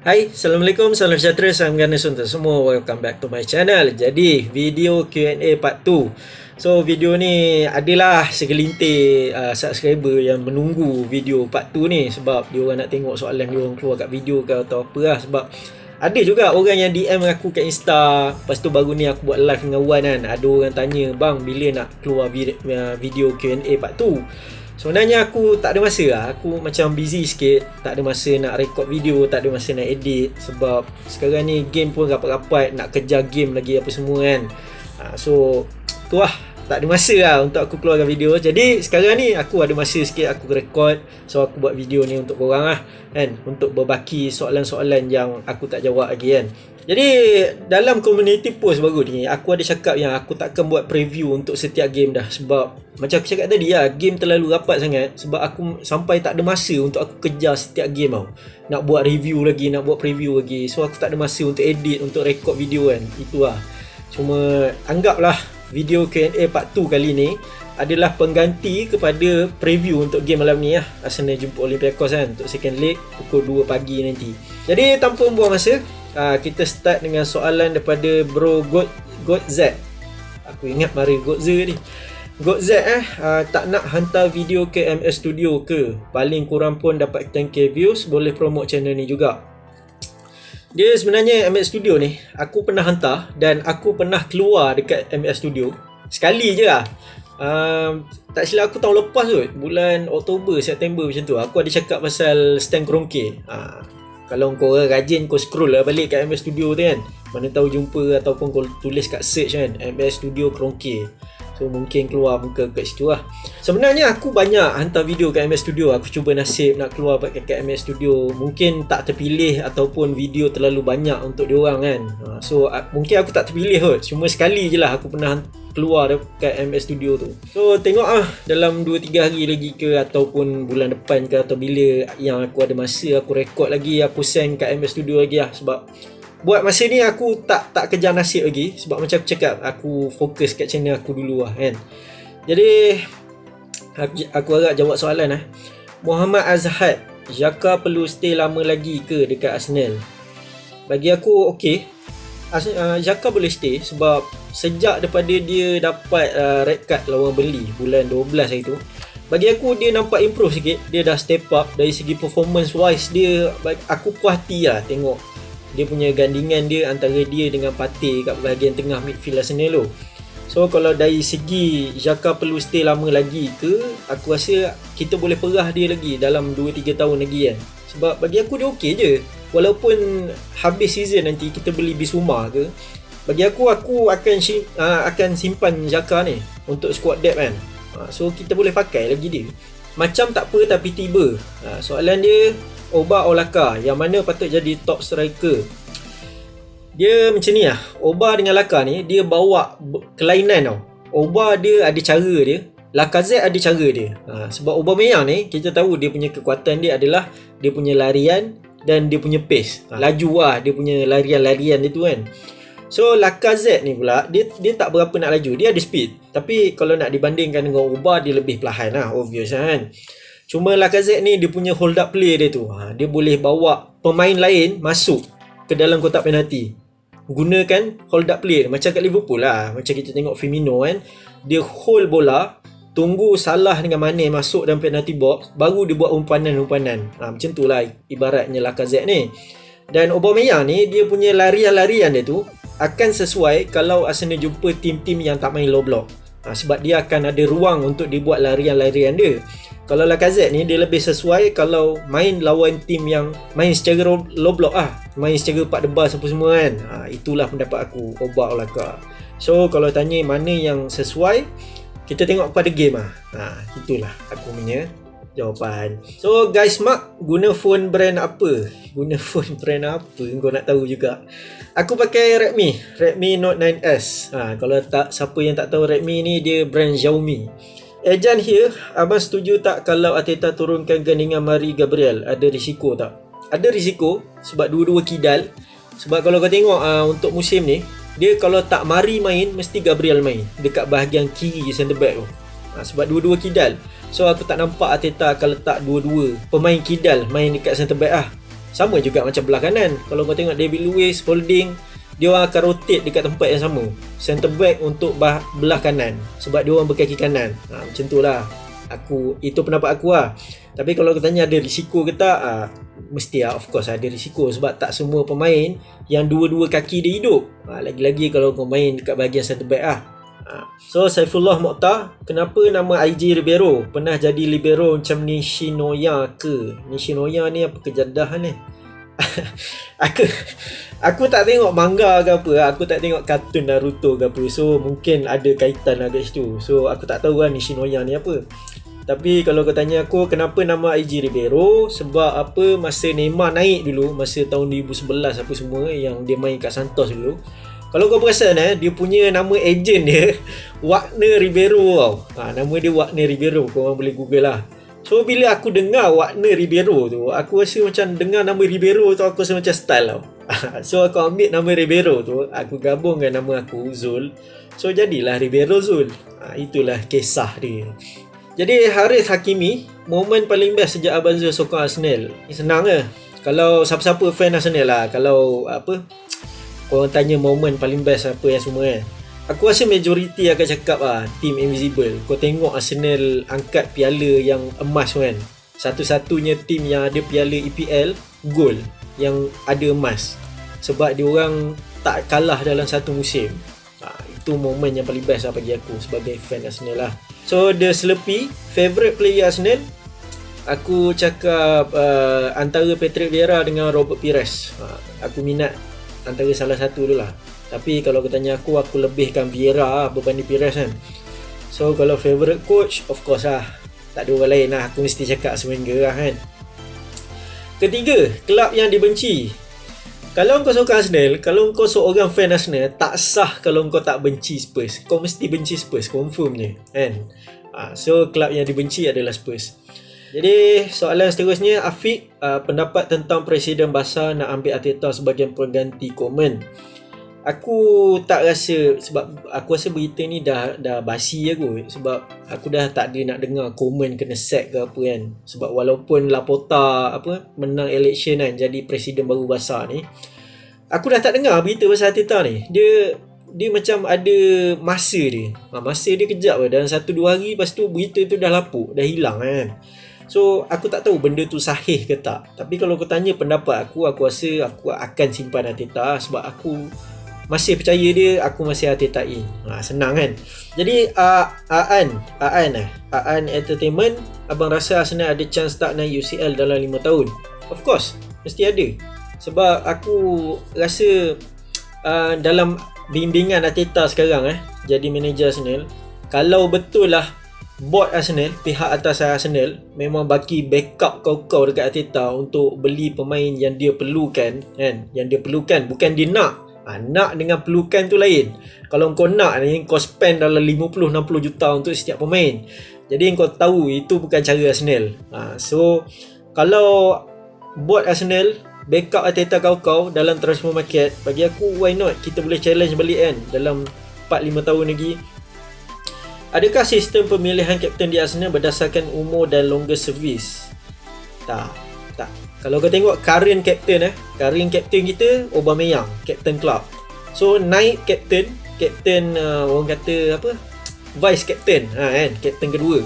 Hai, Assalamualaikum, salam sejahtera, salam ganas untuk semua. Welcome back to my channel. Jadi, video Q&A part 2. So, video ni adalah segelintir subscriber yang menunggu video part 2 ni. Sebab dia orang nak tengok soalan dia orang keluar kat video ke atau apa lah. Sebab ada juga orang yang DM aku kat Insta. Lepas tu baru ni aku buat live dengan Wan kan. Ada orang tanya, bang bila nak keluar video Q&A part 2. Sebenarnya aku tak ada masa lah. Aku macam busy sikit. Tak ada masa nak record video, tak ada masa nak edit. Sebab sekarang ni game pun rapat-rapat, nak kejar game lagi apa semua kan. So tu lah, tak ada masa lah untuk aku keluarkan video. Jadi sekarang ni aku ada masa sikit, aku record. So aku buat video ni untuk korang lah kan, untuk berbaki soalan-soalan yang aku tak jawab lagi kan. Jadi dalam community post baru ni, aku ada cakap yang aku takkan buat preview untuk setiap game dah. Sebab macam aku cakap tadi lah, game terlalu rapat sangat. Sebab aku sampai tak ada masa untuk aku kejar setiap game tau. Nak buat review lagi, nak buat preview lagi. So aku tak ada masa untuk edit, untuk record video kan. Itu lah. Cuma anggaplah video Q&A part 2 kali ni adalah pengganti kepada preview untuk game malam ni lah. Arsenal jumpa Olympiacos kan, untuk second leg pukul 2 pagi nanti. Jadi tanpa membuang masa, kita start dengan soalan daripada bro God Z. Aku ingat mari God Z ni. God Z tak nak hantar video ke MS Studio ke? Paling kurang pun dapat 10k views, boleh promote channel ni juga. Dia sebenarnya MS Studio ni aku pernah hantar dan aku pernah keluar dekat MS Studio sekali je lah. Tak silap aku tahun lepas kot, bulan Oktober, September macam tu. Aku ada cakap pasal stand Kronke. Kalau kau rajin kau scroll lah balik kat MS Studio tu kan, mana tahu jumpa ataupun kau tulis kat search kan MS Studio Kronke. So mungkin keluar muka kat situ lah. Sebenarnya aku banyak hantar video kat MS Studio. Aku cuba nasib nak keluar kat MS Studio. Mungkin tak terpilih ataupun video terlalu banyak untuk diorang kan. So mungkin aku tak terpilih kot. Cuma sekali je lah aku pernah keluar dekat MS Studio tu. So tengok dalam 2-3 hari lagi ke ataupun bulan depan ke atau bila yang aku ada masa, aku record lagi, aku send kat MS Studio lagi lah. Sebab buat masa ni aku tak kejar nasib lagi. Sebab macam aku cakap, aku fokus kat channel aku dulu lah kan. Jadi aku harap jawab soalan Muhammad Azhad, Xhaka perlu stay lama lagi ke dekat Arsenal? Bagi aku okey, Xhaka boleh stay. Sebab sejak daripada dia dapat red card lawan Burnley bulan 12 hari tu, bagi aku dia nampak improve sikit. Dia dah step up dari segi performance wise dia. Aku puas hati lah tengok dia punya gandingan dia antara dia dengan Partey kat bahagian tengah midfield Arsenal tu. So kalau dari segi Xhaka perlu stay lama lagi ke, aku rasa kita boleh perah dia lagi dalam 2-3 tahun lagi kan. Sebab bagi aku dia okey je. Walaupun habis season nanti kita beli Bissouma ke, bagi aku akan simpan Xhaka ni untuk squad depth kan. So kita boleh pakai lagi dia. Macam tak apa tapi tiba. Soalan dia, Oba Laka, yang mana patut jadi top striker? Dia macam ni lah. Oba dengan Laka ni dia bawa kelainan tau. Oba dia ada cara dia, Lacazette ada cara dia. Sebab Aubameyang ni kita tahu dia punya kekuatan dia adalah dia punya larian dan dia punya pace. Laju lah dia punya larian-larian dia tu kan. So Lacazette ni pula dia tak berapa nak laju. Dia ada speed, tapi kalau nak dibandingkan dengan Oba, dia lebih perlahan lah, obvious kan. Cuma Lacazette ni dia punya hold up play dia tu, dia boleh bawa pemain lain masuk ke dalam kotak penalti. Gunakan hold up play macam kat Liverpool lah. Macam kita tengok Firmino kan, dia hold bola, tunggu Salah dengan Mane masuk dalam penalty box, baru dia buat umpanan-umpanan. Macam tu lah ibaratnya Lacazette ni. Dan Aubameyang ni dia punya larian-larian dia tu akan sesuai kalau Arsenal jumpa tim-tim yang tak main low block. Sebab dia akan ada ruang untuk dia buat larian-larian dia. Kalau Lacazette ni dia lebih sesuai kalau main lawan tim yang main secara low block main secara 4 debas apa semua kan. Itulah pendapat aku, Oba Laka. So kalau tanya mana yang sesuai, kita tengok pada game itulah aku punya jawapan. So guys, Mark guna phone brand apa? Guna phone brand apa? Kau nak tahu juga. Aku pakai Redmi Note 9S. Kalau siapa yang tak tahu, Redmi ni dia brand Xiaomi. Ejan here, abang setuju tak kalau Arteta turunkan gandingan Mari Gabriel? Ada risiko tak? Ada risiko sebab dua-dua kidal. Sebab kalau kau tengok untuk musim ni, dia kalau tak Mari main, mesti Gabriel main dekat bahagian kiri centre back tu. Sebab dua-dua kidal. So aku tak nampak Arteta akan letak dua-dua pemain kidal main dekat centre back Sama juga macam belah kanan. Kalau kau tengok David Luiz, Holding, dia orang akan rotate dekat tempat yang sama. Center back untuk belah kanan sebab dia orang berkaki kanan. Macam tu lah. Itu pendapat aku lah. Tapi kalau kau tanya ada risiko ke tak, mesti lah, of course ada risiko sebab tak semua pemain yang dua-dua kaki dia hidup. Lagi-lagi kalau kau main dekat bahagian center back lah. So Saifullah Mokhtar, kenapa nama IG Ribeiro? Pernah jadi libero macam Nishinoya ke? Nishinoya ni apa kejadah ni? Aku tak tengok manga ke apa. Aku tak tengok kartun Naruto ke apa. So mungkin ada kaitan lah kat situ. So aku tak tahu lah Nishinoya ni apa. Tapi kalau kau tanya aku kenapa nama IG Ribeiro, sebab apa, masa Neymar naik dulu, masa tahun 2011 apa semua yang dia main kat Santos dulu, kalau kau perasan dia punya nama ejen dia Wagner Ribeiro tau. Nama dia Wagner Ribeiro, kau orang boleh google lah. So bila aku dengar Wagner Ribeiro tu, aku rasa macam dengar nama Ribeiro tu aku rasa macam style tau. So aku ambil nama Ribeiro tu, aku gabung dengan nama aku Zul. So jadilah Ribeiro Zul. Itulah kisah dia. Jadi Harith Hakimi, momen paling best sejak Abang Zul sokong Arsenal. Senang ke? Kalau siapa-siapa fan Arsenal lah, kalau apa, korang tanya momen paling best apa yang semua kan, aku rasa majoriti akan cakap Team Invisible. Kau tengok Arsenal angkat piala yang emas kan, satu-satunya team yang ada piala EPL gold yang ada emas, sebab diorang tak kalah dalam satu musim. Itu momen yang paling best lah bagi aku sebagai fan Arsenal lah. So the Slurpee favourite player Arsenal, aku cakap antara Patrick Vieira dengan Robert Pires. Aku minat antara salah satu tu lah. Tapi kalau kau tanya aku lebihkan Vieira berbanding Pires kan. So kalau favourite coach, of course lah, tak ada orang lain lah, aku mesti cakap Wenger lah kan. Ketiga, kelab yang dibenci. Kalau kau suka Arsenal, kalau kau seorang fan Arsenal, tak sah kalau kau tak benci Spurs. Kau mesti benci Spurs, confirm je kan. So kelab yang dibenci adalah Spurs. Jadi soalan seterusnya, Afiq, pendapat tentang Presiden Barca nak ambil Arteta sebagai pengganti Koeman. Aku tak rasa, sebab aku rasa berita ni dah basi aku, sebab aku dah tak ada nak dengar Koeman kena sack ke apa kan. Sebab walaupun Laporta menang election kan jadi presiden baru Barca ni, aku dah tak dengar berita pasal Arteta ni. Dia macam ada masa dia. Masa dia kejap dalam 1-2 hari, lepas tu berita tu dah lapuk, dah hilang kan. So aku tak tahu benda tu sahih ke tak. Tapi kalau kau tanya pendapat aku rasa aku akan simpan Arteta sebab aku masih percaya dia, aku masih Artetain. Senang kan. Jadi Aan Entertainment, abang rasa Arsenal ada chance tak naik UCL dalam 5 tahun? Of course, mesti ada. Sebab aku rasa dalam bimbingan Arteta sekarang jadi manager Arsenal, kalau betul lah board Arsenal, pihak atas Arsenal memang bagi backup kau dekat Arteta untuk beli pemain yang dia perlukan kan, yang dia perlukan, bukan dia nak. Nak dengan perlukan tu lain. Kalau kau nak ni, kau spend dalam 50-60 juta untuk setiap pemain. Jadi kau tahu itu bukan cara Arsenal. So kalau board Arsenal backup Arteta kau dalam transfer market, bagi aku why not, kita boleh challenge balik kan dalam 4-5 tahun lagi. Adakah sistem pemilihan kapten di Arsenal berdasarkan umur dan longer service? Tak. Kalau kau tengok current captain kita Aubameyang, captain club. So naik captain orang kata apa, vice captain kan, captain kedua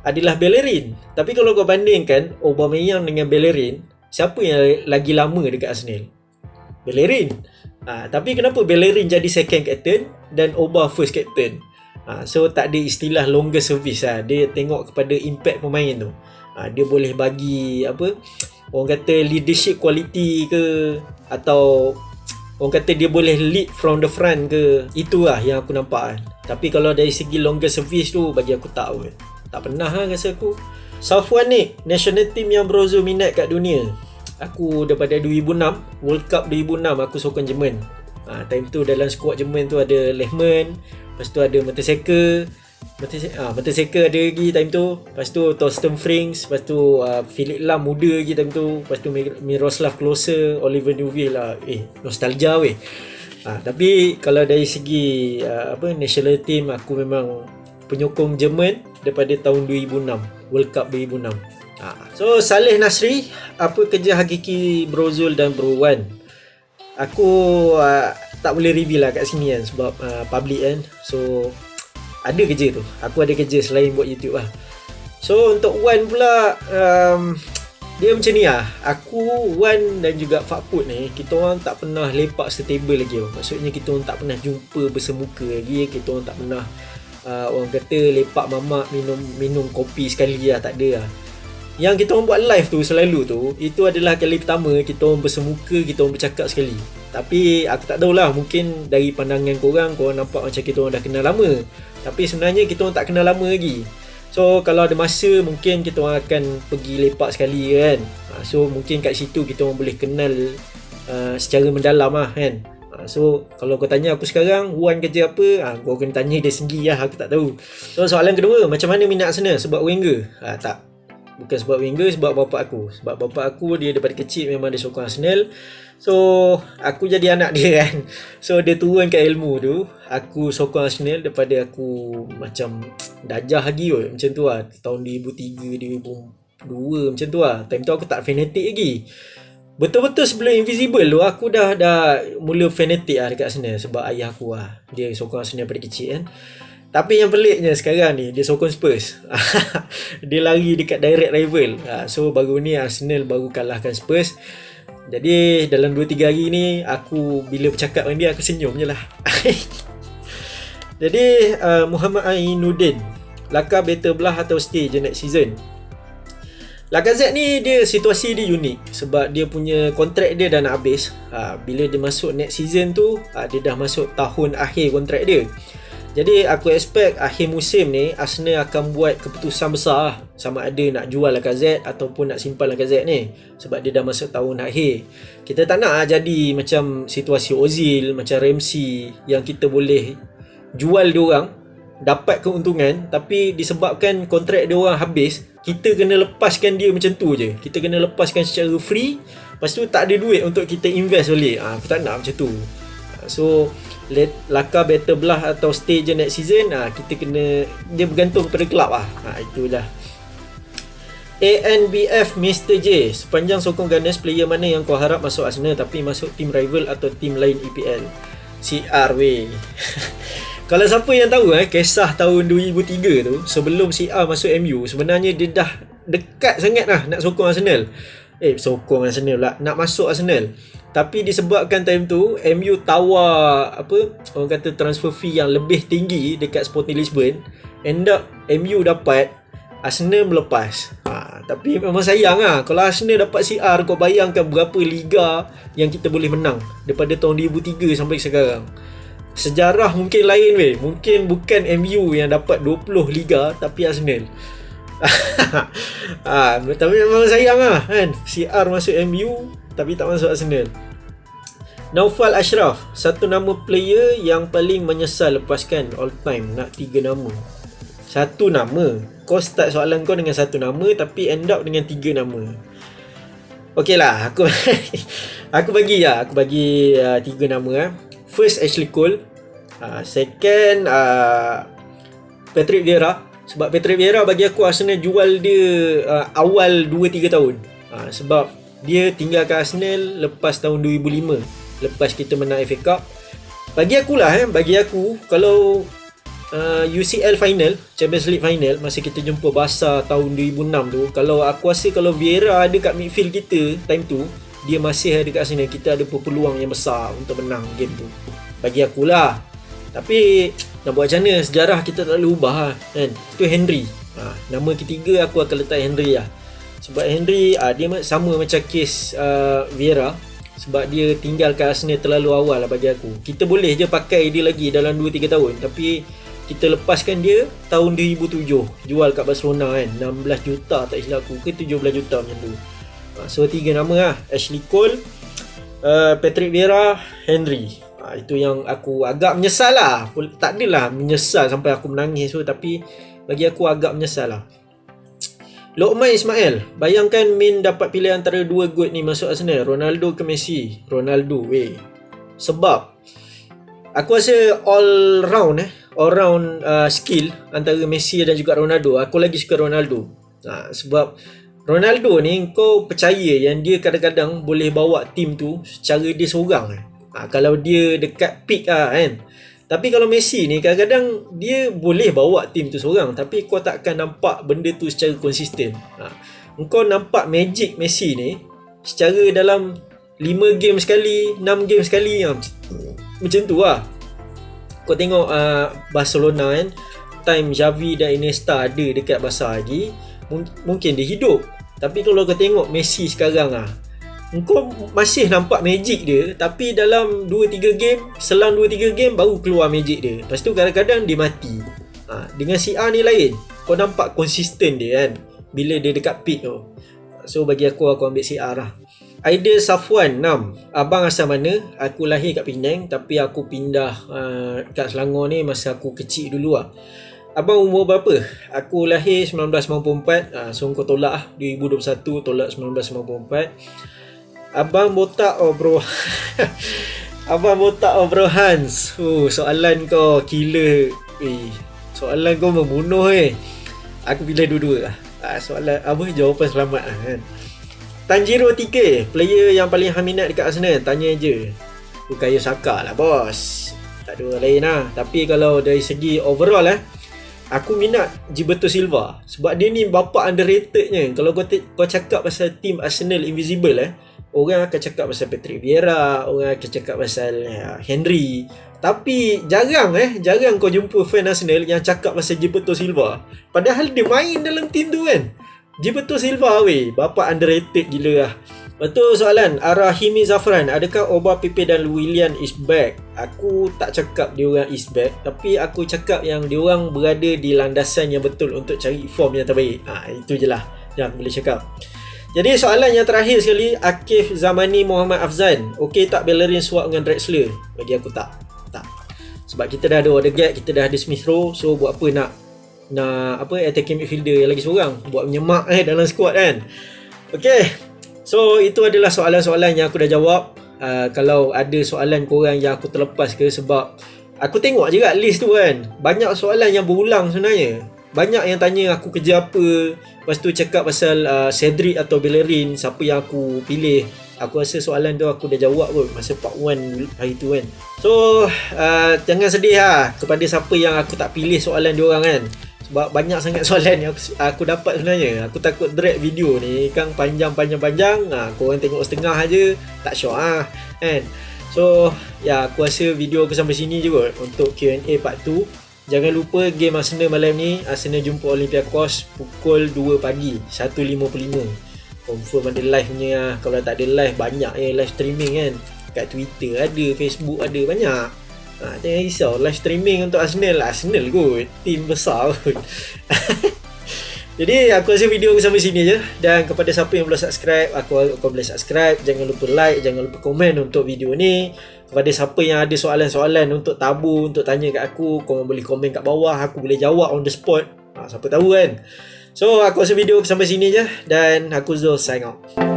adalah Bellerin. Tapi kalau kau bandingkan Aubameyang dengan Bellerin, siapa yang lagi lama dekat Arsenal? Bellerin. Tapi kenapa Bellerin jadi second captain dan Aubameyang first captain? So tak ada istilah longer service Dia tengok kepada impact pemain tu. Dia boleh bagi apa, orang kata leadership quality ke, atau orang kata dia boleh lead from the front ke. Itulah yang aku nampak kan. Tapi kalau dari segi longer service tu, bagi aku tak pernah rasa aku. Safwan Nick, national team yang berozo minat kat dunia. Aku daripada 2006, World Cup 2006 aku sokong Jerman. Time tu dalam squad Jerman tu ada Lehmann, lepas tu ada Mertesacker ada lagi time tu. Lepas tu Torsten Frings, lepas tu Philip Lahm muda lagi time tu. Lepas tu Miroslav Klose, Oliver Neuville lah. Nostalgia weh. Tapi kalau dari segi national team, aku memang penyokong Jerman daripada tahun 2006, World Cup 2006. So Saleh Nasri, apa kerja hakiki Bro Zul dan Bro Wan? Aku tak boleh reveal lah kat sini kan, sebab public kan. So ada kerja tu, aku ada kerja selain buat YouTube lah. So untuk Wan pula, dia macam ni lah. Aku, Wan dan juga Fakput ni, kita orang tak pernah lepak setable lagi. Maksudnya kita orang tak pernah jumpa bersemuka lagi. Kita orang tak pernah orang kata lepak mamak minum kopi sekali lah, tak ada lah. Yang kita orang buat live tu selalu tu, itu adalah kali pertama kita orang bersemuka, kita orang bercakap sekali. Tapi aku tak tahulah, mungkin dari pandangan korang nampak macam kita orang dah kenal lama. Tapi sebenarnya kita orang tak kenal lama lagi. So kalau ada masa, mungkin kita orang akan pergi lepak sekali kan. So mungkin kat situ kita orang boleh kenal secara mendalam lah kan. So kalau kau tanya aku sekarang, Wan kerja apa? Kau kena tanya dia sendiri lah, aku tak tahu. So soalan kedua, macam mana minat Arsenal? Sebab Wenger? Tak. Bukan sebab Wenger, sebab bapak aku. Sebab bapak aku dia daripada kecil memang dia sokong Arsenal. So aku jadi anak dia kan. So dia turunkan ilmu tu. Aku sokong Arsenal daripada aku macam dajah lagi kot. Macam tu lah. Tahun 2003, 2002 macam tu lah. Time tu aku tak fanatik lagi. Betul-betul sebelum Invisible tu aku dah mula fanatik lah dekat Arsenal. Sebab ayah aku lah, dia sokong Arsenal daripada kecil kan. Tapi yang peliknya sekarang ni, dia sokong Spurs. Dia lari dekat direct rival. So baru ni Arsenal baru kalahkan Spurs. Jadi dalam 2-3 hari ni, aku bila bercakap dengan dia, aku senyum je lah. Jadi Muhammad Ainuddin, Laka better belah atau stay je next season? Lacazette ni dia situasi dia unik sebab dia punya kontrak dia dah nak habis. Bila dia masuk next season tu, dia dah masuk tahun akhir kontrak dia. Jadi aku expect akhir musim ni Arsenal akan buat keputusan besar sama ada nak jual Lacazette ataupun nak simpan Lacazette ni, sebab dia dah masuk tahun akhir. Kita tak nak jadi macam situasi Ozil, macam Ramsey yang kita boleh jual dia orang, dapat keuntungan, tapi disebabkan kontrak dia orang habis, kita kena lepaskan dia macam tu je. Kita kena lepaskan secara free, lepas tu tak ada duit untuk kita invest balik. Aku tak nak macam tu. So Laka better belah atau stay je next season, kita kena, dia bergantung kepada kelab lah. Itulah. ANBF Mr. J, sepanjang sokong Gunners, player mana yang kau harap masuk Arsenal tapi masuk tim rival atau tim lain EPL? CR weh. Kalau siapa yang tahu kisah tahun 2003 tu, sebelum CR masuk MU, sebenarnya dia dah dekat sangat lah nak sokong Arsenal. Sokong Arsenal lah, nak masuk Arsenal. Tapi disebabkan time tu MU tawar orang kata transfer fee yang lebih tinggi dekat Sporting Lisbon, end up MU dapat, Arsenal melepas. Tapi memang sayang lah. Kalau Arsenal dapat CR, kau bayangkan berapa liga yang kita boleh menang daripada tahun 2003 sampai sekarang. Sejarah mungkin lain weh. Mungkin bukan MU yang dapat 20 liga, tapi Arsenal. Tapi memang sayang lah kan, CR masuk MU tapi tak masuk Arsenal. Naufal Ashraf, satu nama player yang paling menyesal lepaskan all time. Nak 3 nama. Satu nama. Kau start soalan kau dengan satu nama tapi end up dengan 3 nama. Okey lah, aku bagi 3 nama. First Ashley Cole, second Patrick Vieira. Sebab Patrick Vieira bagi aku Arsenal jual dia awal 2-3 tahun. Sebab dia tinggalkan Arsenal lepas tahun 2005, lepas kita menang FA Cup. Bagi aku kalau UCL final, Champions League final, masa kita jumpa Barca tahun 2006 tu, kalau aku rasa kalau Vieira ada kat midfield kita time tu, dia masih ada kat Arsenal, kita ada peluang yang besar untuk menang game tu. Bagi akulah. Tapi nak buat macam mana, sejarah kita tak boleh ubah lah, kan. Itu Henry. Nama ketiga aku akan letak Henry lah. Sebab Henry dia sama macam kes Vieira. Sebab dia tinggalkan Arsenal terlalu awal lah bagi aku. Kita boleh je pakai dia lagi dalam 2-3 tahun, tapi kita lepaskan dia tahun 2007, jual kat Barcelona kan, 16 juta tak silap aku, ke 17 juta macam tu. So 3 nama lah, Ashley Cole, Patrick Vieira, Henry. Itu yang aku agak menyesal lah. Tak adalah menyesal sampai aku menangis tu, tapi bagi aku agak menyesal lah. Lokman Ismail, bayangkan Min dapat pilih antara 2 GOAT ni masuk Arsenal, Ronaldo ke Messi? Ronaldo weh. Sebab aku rasa all round skill antara Messi dan juga Ronaldo, aku lagi suka Ronaldo. Sebab Ronaldo ni kau percaya yang dia kadang-kadang boleh bawa tim tu secara dia seorang. Kalau dia dekat peak kan. Tapi kalau Messi ni kadang-kadang dia boleh bawa tim tu seorang, tapi kau takkan nampak benda tu secara konsisten. Kau nampak magic Messi ni secara dalam 5 game sekali, 6 game sekali, macam tu lah. Kau tengok Barcelona kan, time Xavi dan Iniesta ada dekat Barca lagi, mungkin dia hidup. Tapi kalau kau tengok Messi sekarang kau masih nampak magic dia, tapi dalam 2-3 game, selang 2-3 game baru keluar magic dia. Lepas tu kadang-kadang dia mati. Dengan CR ni lain, kau nampak konsisten dia kan bila dia dekat peak tu. So bagi aku ambil CR lah. Aidil Safwan 6. Abang asal mana? Aku lahir kat Penang, tapi aku pindah kat Selangor ni masa aku kecil dulu lah. Abang umur berapa? Aku lahir 1994. So kau tolak lah, 2021 tolak 1994. Abang botak bro. Abang botak bro Hans. Soalan kau killer. Soalan kau membunuh Aku pilih dua-dua lah. Soalan apa, jawapan selamat lah kan. Tanjiro TK, player yang paling minat dekat Arsenal, tanya je. Bukayo Saka lah bos. Tak ada orang lain lah. Tapi kalau dari segi overall aku minat Gilberto Silva. Sebab dia ni bapa underratednya. Kalau kau cakap pasal team Arsenal Invisible orang akan cakap pasal Patrick Vieira, orang akan cakap pasal Henry. Tapi jarang kau jumpa fan Arsenal yang cakap pasal Gilberto Silva. Padahal dia main dalam team tu kan. Gilberto Silva bapa underrated gila lah. Betul soalan Rahimi Zafran, adakah Oba Pepe dan Willian is back? Aku tak cakap dia orang is back, tapi aku cakap yang dia orang berada di landasan yang betul untuk cari form yang terbaik. Itu je lah yang aku boleh cakap. Jadi soalan yang terakhir sekali, Akif Zamani Muhammad Afzan, okey tak Bellerin swap dengan Drexler? Bagi aku tak. Sebab kita dah ada Odegaard, kita dah ada Smith Rowe, so buat apa nak attacking midfielder yang lagi seorang, buat menyemak dalam squad kan. Okey. So itu adalah soalan-soalan yang aku dah jawab. Kalau ada soalan korang yang aku terlepas ke, sebab aku tengok je kat list tu kan, banyak soalan yang berulang sebenarnya. Banyak yang tanya aku kerja apa, lepas tu cakap pasal Cedric atau Bellerin, siapa yang aku pilih. Aku rasa soalan tu aku dah jawab pun masa part 1 hari tu kan. So jangan sedih kepada siapa yang aku tak pilih soalan diorang kan. Sebab banyak sangat soalan yang aku dapat sebenarnya. Aku takut drag video ni kan panjang-panjang. Korang tengok setengah aja, tak syok kan. So aku rasa video aku sampai sini je kot untuk Q&A part 2. Jangan lupa game Arsenal malam ni, Arsenal jumpa Olympiacos pukul 2 pagi, 1.55. Confirm ada live punya. Kalau tak ada live, banyak live streaming kan. Kat Twitter ada, Facebook ada, banyak. Jangan risau, live streaming untuk Arsenal kot, tim besar kot. Jadi aku rasa video aku sampai sini je. Dan kepada siapa yang belum subscribe, aku boleh subscribe. Jangan lupa like, jangan lupa komen untuk video ni. Kepada siapa yang ada soalan-soalan untuk tabu, untuk tanya kat aku, korang boleh komen kat bawah, aku boleh jawab on the spot. Siapa tahu kan. So aku rasa video aku sampai sini je. Dan aku Zul sign out.